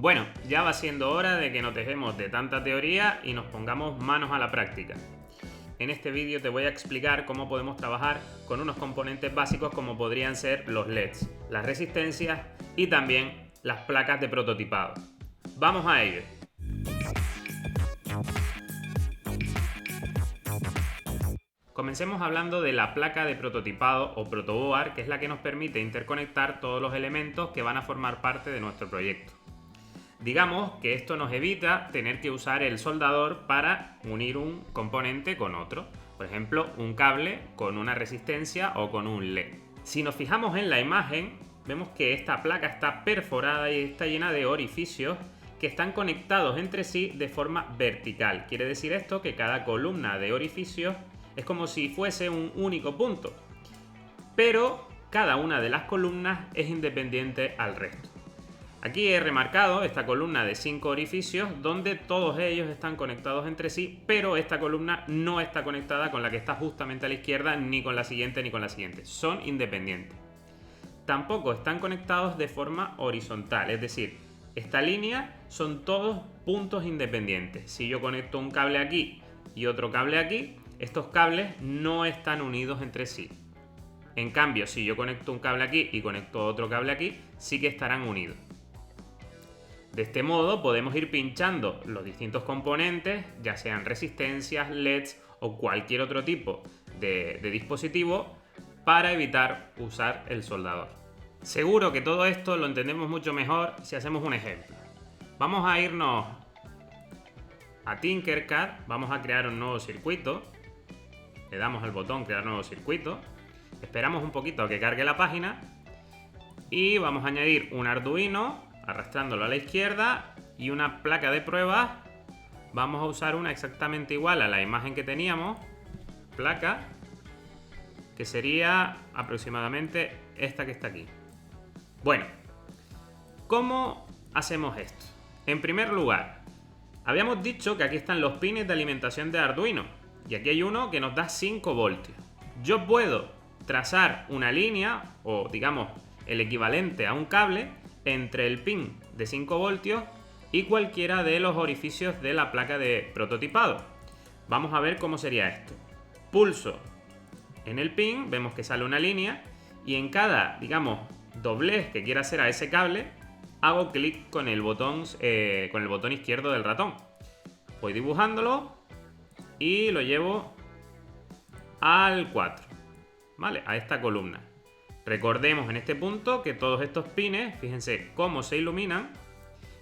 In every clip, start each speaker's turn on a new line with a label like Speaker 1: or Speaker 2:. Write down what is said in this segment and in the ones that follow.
Speaker 1: Bueno, ya va siendo hora de que nos dejemos de tanta teoría y nos pongamos manos a la práctica. En este vídeo te voy a explicar cómo podemos trabajar con unos componentes básicos como podrían ser los LEDs, las resistencias y también las placas de prototipado. ¡Vamos a ello! Comencemos hablando de la placa de prototipado o protoboard, que es la que nos permite interconectar todos los elementos que van a formar parte de nuestro proyecto. Digamos que esto nos evita tener que usar el soldador para unir un componente con otro. Por ejemplo, un cable con una resistencia o con un LED. Si nos fijamos en la imagen, vemos que esta placa está perforada y está llena de orificios que están conectados entre sí de forma vertical. Quiere decir esto que cada columna de orificios es como si fuese un único punto, pero cada una de las columnas es independiente al resto. Aquí he remarcado esta columna de 5 orificios donde todos ellos están conectados entre sí, pero esta columna no está conectada con la que está justamente a la izquierda, ni con la siguiente ni con la siguiente. Son independientes. Tampoco están conectados de forma horizontal, es decir, esta línea son todos puntos independientes. Si yo conecto un cable aquí y otro cable aquí, estos cables no están unidos entre sí. En cambio, si yo conecto un cable aquí y conecto otro cable aquí, sí que estarán unidos. De este modo podemos ir pinchando los distintos componentes, ya sean resistencias, LEDs o cualquier otro tipo de dispositivo, para evitar usar el soldador. Seguro que todo esto lo entendemos mucho mejor si hacemos un ejemplo. Vamos a irnos a Tinkercad, vamos a crear un nuevo circuito. Le damos al botón crear nuevo circuito, esperamos un poquito a que cargue la página y vamos a añadir un Arduino arrastrándolo a la izquierda y una placa de pruebas. Vamos a usar una exactamente igual a la imagen que teníamos, placa, que sería aproximadamente esta que está aquí. Bueno, ¿cómo hacemos esto? En primer lugar, habíamos dicho que aquí están los pines de alimentación de Arduino. Y aquí hay uno que nos da 5 voltios. Yo puedo trazar una línea, o digamos el equivalente a un cable, entre el pin de 5 voltios y cualquiera de los orificios de la placa de prototipado. Vamos a ver cómo sería esto. Pulso en el pin, vemos que sale una línea, y en cada, digamos, doblez que quiera hacer a ese cable, hago clic con el botón izquierdo del ratón. Voy dibujándolo y lo llevo al 4, ¿vale? A esta columna. Recordemos en este punto que todos estos pines, fíjense cómo se iluminan,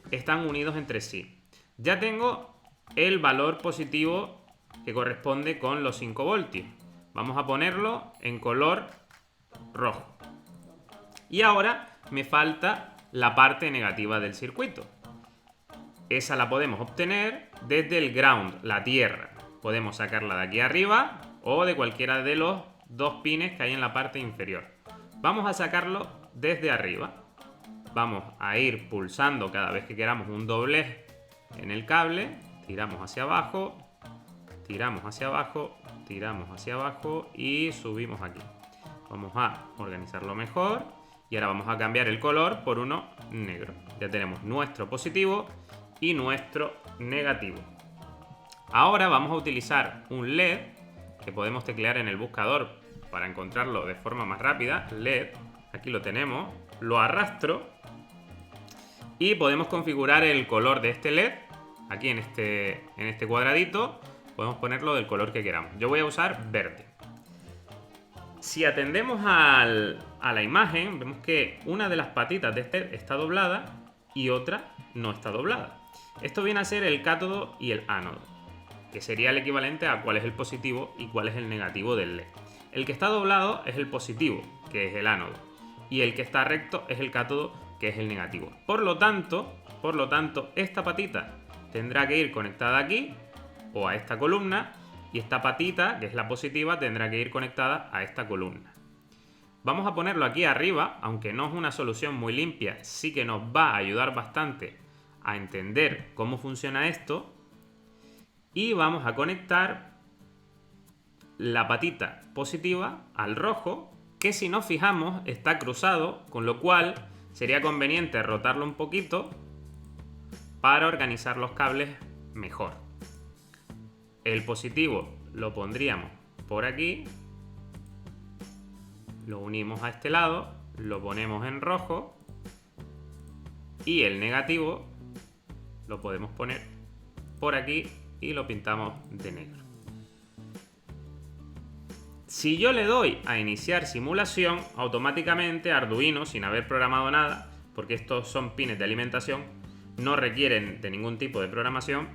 Speaker 1: están unidos entre sí. Ya tengo el valor positivo que corresponde con los 5 voltios. Vamos a ponerlo en color rojo. Y ahora me falta la parte negativa del circuito. Esa la podemos obtener desde el ground, la tierra. Podemos sacarla de aquí arriba o de cualquiera de los dos pines que hay en la parte inferior. Vamos a sacarlo desde arriba. Vamos a ir pulsando cada vez que queramos un doblez en el cable. Tiramos hacia abajo, tiramos hacia abajo, tiramos hacia abajo y subimos aquí. Vamos a organizarlo mejor y ahora vamos a cambiar el color por uno negro. Ya tenemos nuestro positivo y nuestro negativo. Ahora vamos a utilizar un LED que podemos teclear en el buscador para encontrarlo de forma más rápida. LED, aquí lo tenemos, lo arrastro y podemos configurar el color de este LED. Aquí en este cuadradito podemos ponerlo del color que queramos. Yo voy a usar verde. Si atendemos a la imagen, vemos que una de las patitas de este está doblada y otra no está doblada. Esto viene a ser el cátodo y el ánodo, que sería el equivalente a cuál es el positivo y cuál es el negativo del LED. El que está doblado es el positivo, que es el ánodo, y el que está recto es el cátodo, que es el negativo. Por lo tanto, esta patita tendrá que ir conectada aquí o a esta columna, y esta patita, que es la positiva, tendrá que ir conectada a esta columna. Vamos a ponerlo aquí arriba, aunque no es una solución muy limpia, sí que nos va a ayudar bastante a entender cómo funciona esto. Y vamos a conectar la patita positiva al rojo, que si nos fijamos está cruzado, con lo cual sería conveniente rotarlo un poquito para organizar los cables mejor. El positivo lo pondríamos por aquí, lo unimos a este lado, lo ponemos en rojo y el negativo lo podemos poner por aquí y lo pintamos de negro. Si yo le doy a iniciar simulación, automáticamente Arduino, sin haber programado nada, porque estos son pines de alimentación, no requieren de ningún tipo de programación,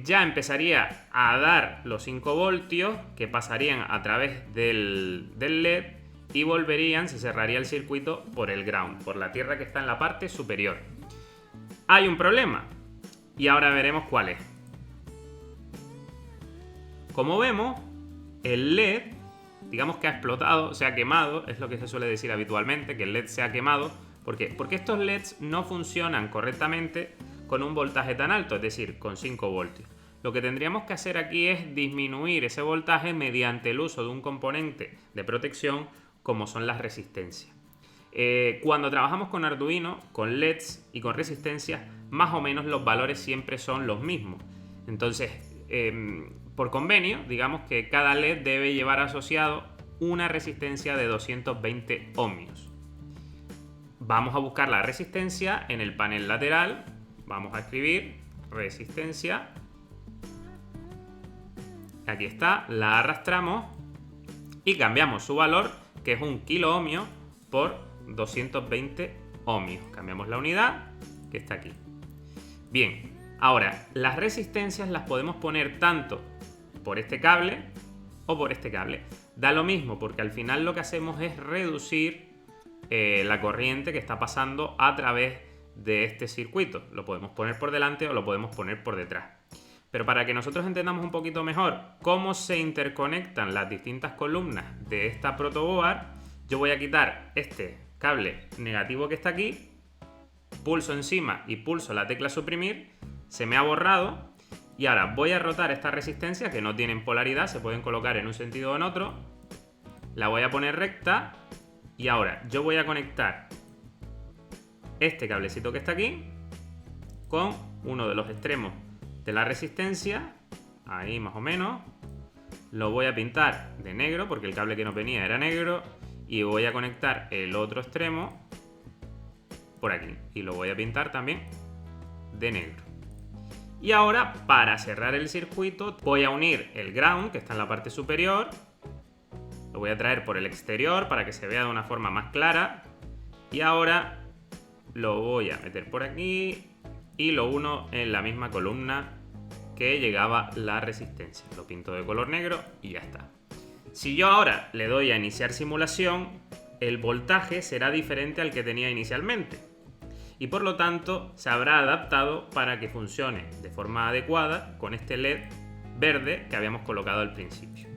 Speaker 1: ya empezaría a dar los 5 voltios que pasarían a través del LED y volverían, se cerraría el circuito por el ground, por la tierra que está en la parte superior. Hay un problema y ahora veremos cuál es. Como vemos, el LED, digamos que ha explotado, se ha quemado, es lo que se suele decir habitualmente, que el LED se ha quemado. ¿Por qué? Porque estos LEDs no funcionan correctamente con un voltaje tan alto, es decir, con 5 voltios. Lo que tendríamos que hacer aquí es disminuir ese voltaje mediante el uso de un componente de protección como son las resistencias. Cuando trabajamos con Arduino, con LEDs y con resistencias, más o menos los valores siempre son los mismos. Entonces, por convenio, digamos que cada LED debe llevar asociado una resistencia de 220 ohmios. Vamos a buscar la resistencia en el panel lateral. Vamos a escribir resistencia. Aquí está, la arrastramos y cambiamos su valor, que es 1 kilo ohmio por 220 ohmios. Cambiamos la unidad, que está aquí. Bien, ahora, las resistencias las podemos poner tanto por este cable o por este cable. Da lo mismo, porque al final lo que hacemos es reducir la corriente que está pasando a través de este circuito. Lo podemos poner por delante o lo podemos poner por detrás. Pero para que nosotros entendamos un poquito mejor cómo se interconectan las distintas columnas de esta protoboard, yo voy a quitar este cable negativo que está aquí, pulso encima y pulso la tecla suprimir, se me ha borrado y ahora voy a rotar esta resistencia, que no tienen polaridad, se pueden colocar en un sentido o en otro, la voy a poner recta y ahora yo voy a conectar este cablecito que está aquí con uno de los extremos de la resistencia, ahí más o menos, lo voy a pintar de negro porque el cable que nos venía era negro y voy a conectar el otro extremo por aquí y lo voy a pintar también de negro. Y ahora, para cerrar el circuito, voy a unir el ground que está en la parte superior, lo voy a traer por el exterior para que se vea de una forma más clara y ahora lo voy a meter por aquí y lo uno en la misma columna que llegaba la resistencia. Lo pinto de color negro y ya está. Si yo ahora le doy a iniciar simulación, el voltaje será diferente al que tenía inicialmente y por lo tanto se habrá adaptado para que funcione de forma adecuada con este LED verde que habíamos colocado al principio.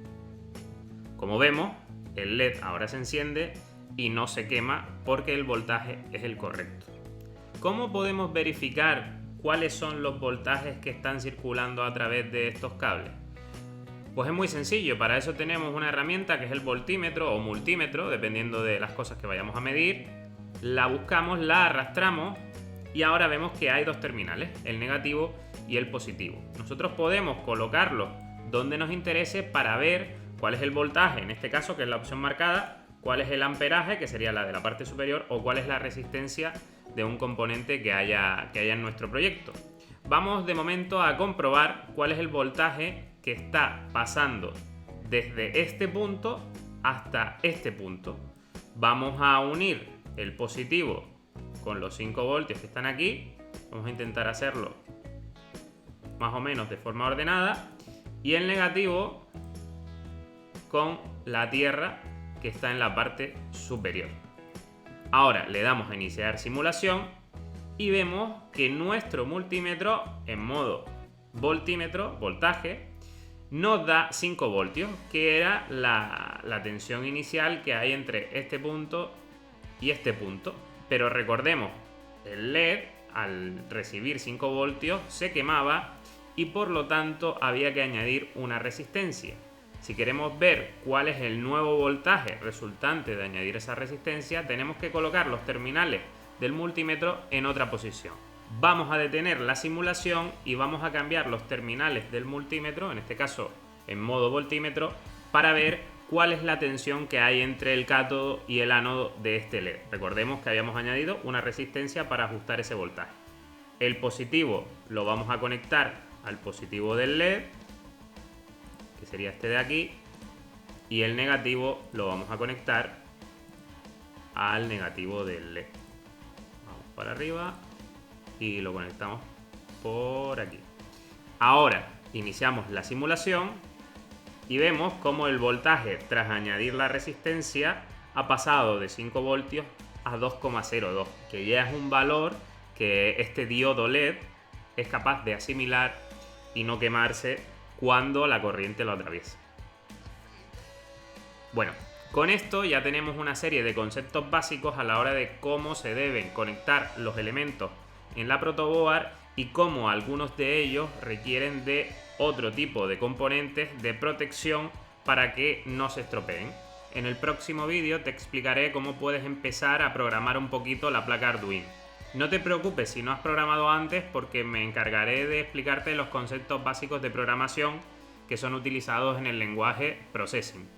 Speaker 1: Como vemos, el LED ahora se enciende y no se quema porque el voltaje es el correcto. ¿Cómo podemos verificar cuáles son los voltajes que están circulando a través de estos cables? Pues es muy sencillo, para eso tenemos una herramienta que es el voltímetro o multímetro, dependiendo de las cosas que vayamos a medir. La buscamos, la arrastramos y ahora vemos que hay dos terminales, el negativo y el positivo. Nosotros podemos colocarlos donde nos interese para ver cuál es el voltaje, en este caso que es la opción marcada, cuál es el amperaje, que sería la de la parte superior, o cuál es la resistencia de un componente que haya en nuestro proyecto. Vamos de momento a comprobar cuál es el voltaje que está pasando desde este punto hasta este punto. Vamos a unir el positivo con los 5 voltios que están aquí. Vamos a intentar hacerlo más o menos de forma ordenada. Y el negativo con la tierra que está en la parte superior. Ahora le damos a iniciar simulación y vemos que nuestro multímetro en modo voltímetro, voltaje, nos da 5 voltios, que era la tensión inicial que hay entre este punto y este punto. Pero recordemos, el LED al recibir 5 voltios se quemaba y por lo tanto había que añadir una resistencia. Si queremos ver cuál es el nuevo voltaje resultante de añadir esa resistencia, tenemos que colocar los terminales del multímetro en otra posición. Vamos a detener la simulación y vamos a cambiar los terminales del multímetro, en este caso en modo voltímetro, para ver cuál es la tensión que hay entre el cátodo y el ánodo de este LED. Recordemos que habíamos añadido una resistencia para ajustar ese voltaje. El positivo lo vamos a conectar al positivo del LED, que sería este de aquí, y el negativo lo vamos a conectar al negativo del LED. Vamos para arriba y lo conectamos por aquí. Ahora iniciamos la simulación y vemos cómo el voltaje tras añadir la resistencia ha pasado de 5 voltios a 2,02, que ya es un valor que este diodo LED es capaz de asimilar y no quemarse cuando la corriente lo atraviesa. Bueno, con esto ya tenemos una serie de conceptos básicos a la hora de cómo se deben conectar los elementos en la protoboard y cómo algunos de ellos requieren de otro tipo de componentes de protección para que no se estropeen. En el próximo vídeo te explicaré cómo puedes empezar a programar un poquito la placa Arduino. No te preocupes si no has programado antes, porque me encargaré de explicarte los conceptos básicos de programación que son utilizados en el lenguaje Processing.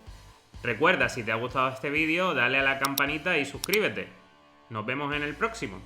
Speaker 1: Recuerda, si te ha gustado este vídeo, dale a la campanita y suscríbete. Nos vemos en el próximo.